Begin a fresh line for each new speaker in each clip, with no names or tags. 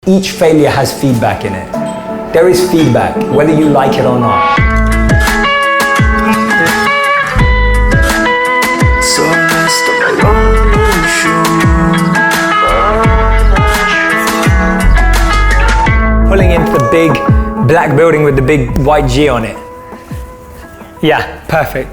each failure has feedback in it. There is feedback, whether you like it or not. Pulling into the big black building with the big white G on it. Yeah, perfect,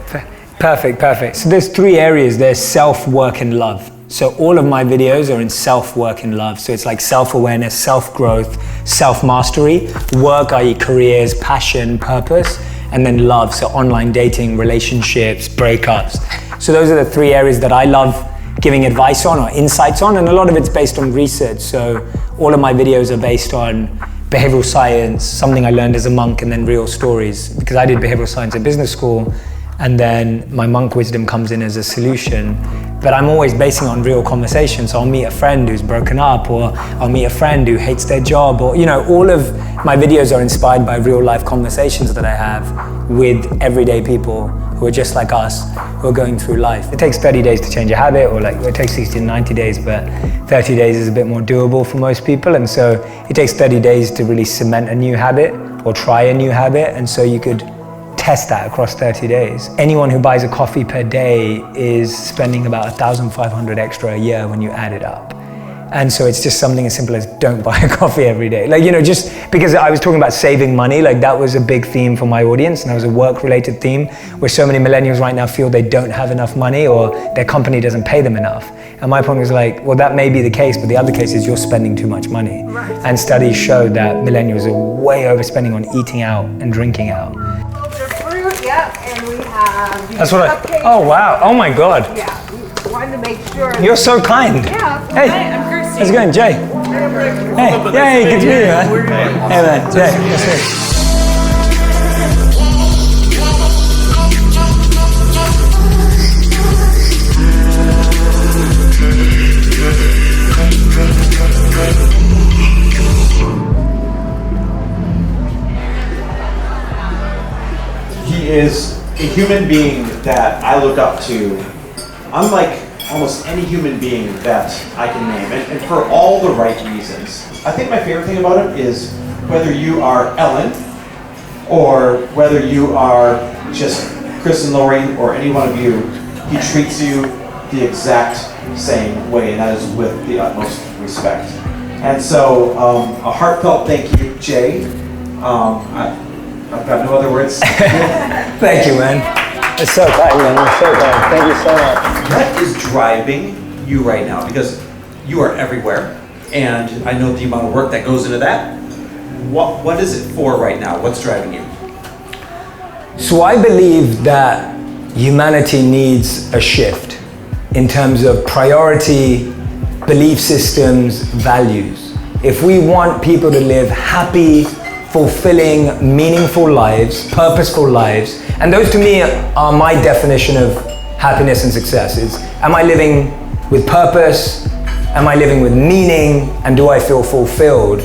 perfect, perfect. So there's three areas. There's self, work, and love. So all of my videos are in self, work, and love. So it's like self-awareness, self-growth, self-mastery, work, i.e. careers, passion, purpose, and then love, so online dating, relationships, breakups. So those are the three areas that I love giving advice on or insights on, and a lot of it's based on research. So all of my videos are based on behavioral science, something I learned as a monk, and then real stories, because I did behavioral science at business school, and then my monk wisdom comes in as a solution. But I'm always basing it on real conversations. So I'll meet a friend who's broken up, or I'll meet a friend who hates their job, or, you know, all of my videos are inspired by real life conversations that I have with everyday people who are just like us, who are going through life. It takes 30 days to change a habit, or like, it takes 60 to 90 days, but 30 days is a bit more doable for most people. And so it takes 30 days to really cement a new habit or try a new habit. And so you could test that across 30 days. Anyone who buys a coffee per day is spending about 1,500 extra a year when you add it up. And so it's just something as simple as don't buy a coffee every day. Like, you know, just because I was talking about saving money, like that was a big theme for my audience, and that was a work-related theme where so many millennials right now feel they don't have enough money or their company doesn't pay them enough. And my point was like, well, that may be the case, but the other case is you're spending too much money. Right. And studies show that millennials are way overspending on eating out and drinking out.
Yep, and we have
That's what I, oh wow, oh my God.
Yeah, we wanted to make sure.
You're so kind.
Yeah.
Hey,
I'm Kirsty.
how's it going, Jay? Hey, good to meet you, man. Hey man, Jay, that's
He is a human being that I look up to, unlike almost any human being that I can name, and for all the right reasons. I think my favorite thing about him is whether you are Ellen, or whether you are just Chris and Lori, or any one of you, he treats you the exact same way, and that is with the utmost respect. And so, a heartfelt thank you, Jay. I've got no other words.
Thank you, man. It's so kind, man. It's so kind. Thank you so much.
What is driving you right now? Because you are everywhere, and I know the amount of work that goes into that. What is it for right now? What's driving you?
So I believe that humanity needs a shift in terms of priority, belief systems, values. If we want people to live happy, fulfilling, meaningful lives, purposeful lives, and those to me are my definition of happiness and success. Is, am I living with purpose? Am I living with meaning? And do I feel fulfilled?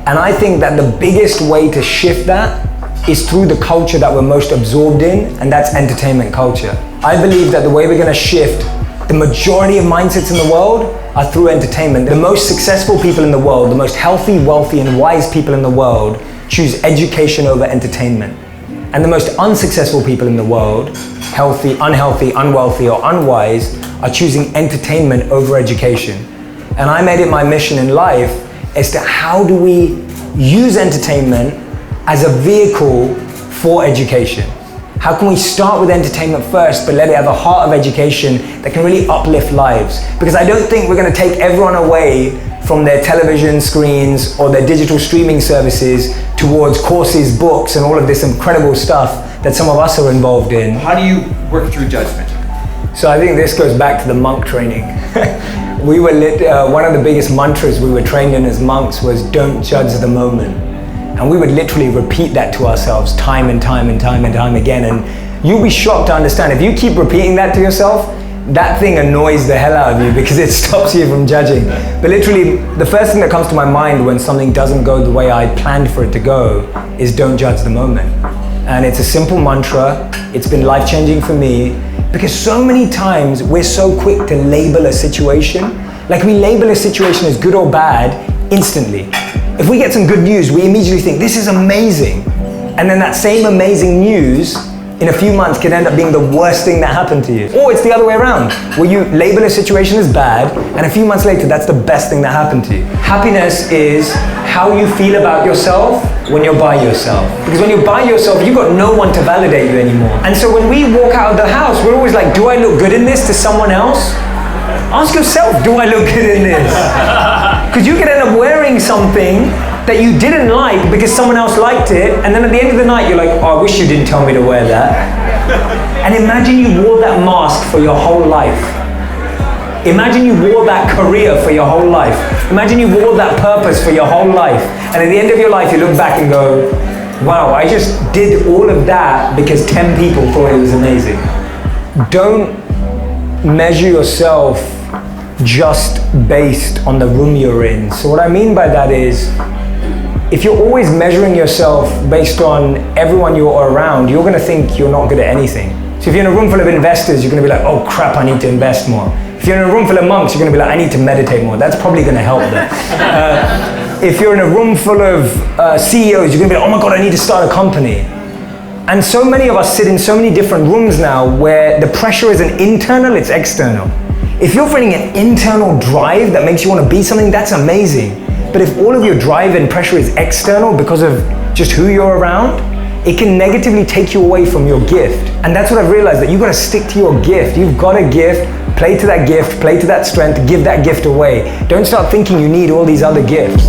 And I think that the biggest way to shift that is through the culture that we're most absorbed in, and that's entertainment culture. I believe that the way we're gonna shift the majority of mindsets in the world are through entertainment. The most successful people in the world, the most healthy, wealthy, and wise people in the world choose education over entertainment. And the most unsuccessful people in the world, healthy, unhealthy, unwealthy, or unwise, are choosing entertainment over education. And I made it my mission in life as to how do we use entertainment as a vehicle for education? How can we start with entertainment first, but let it have a heart of education that can really uplift lives? Because I don't think we're gonna take everyone away from their television screens or their digital streaming services towards courses, books, and all of this incredible stuff that some of us are involved in.
How do you work through judgment?
So I think this goes back to the monk training. We were one of the biggest mantras we were trained in as monks was don't judge the moment. And we would literally repeat that to ourselves time and time and time and time again. And you'll be shocked to understand, if you keep repeating that to yourself, that thing annoys the hell out of you because it stops you from judging. But literally, the first thing that comes to my mind when something doesn't go the way I planned for it to go is don't judge the moment. And it's a simple mantra. It's been life-changing for me because so many times we're so quick to label a situation. Like we label a situation as good or bad instantly. If we get some good news, we immediately think, this is amazing. And then that same amazing news in a few months can end up being the worst thing that happened to you. Or it's the other way around, where you label a situation as bad, and a few months later, that's the best thing that happened to you. Happiness is how you feel about yourself when you're by yourself. Because when you're by yourself, you've got no one to validate you anymore. And so when we walk out of the house, we're always like, do I look good in this to someone else? Ask yourself, do I look good in this? Because you could end up wearing something that you didn't like because someone else liked it, and then at the end of the night you're like, oh, I wish you didn't tell me to wear that. And imagine you wore that mask for your whole life. Imagine you wore that career for your whole life. Imagine you wore that purpose for your whole life. And at the end of your life you look back and go, wow, I just did all of that because 10 people thought it was amazing. Don't measure yourself just based on the room you're in. So what I mean by that is, if you're always measuring yourself based on everyone you're around, you're going to think you're not good at anything. So if you're in a room full of investors, you're going to be like, oh crap, I need to invest more. If you're in a room full of monks, you're going to be like, I need to meditate more. That's probably going to help them. If you're in a room full of CEOs, you're going to be like, oh my God, I need to start a company. And so many of us sit in so many different rooms now where the pressure isn't internal, it's external. If you're feeling an internal drive that makes you want to be something, that's amazing. But if all of your drive and pressure is external because of just who you're around, it can negatively take you away from your gift. And that's what I've realized, that you've got to stick to your gift. You've got a gift, play to that gift, play to that strength, give that gift away. Don't start thinking you need all these other gifts.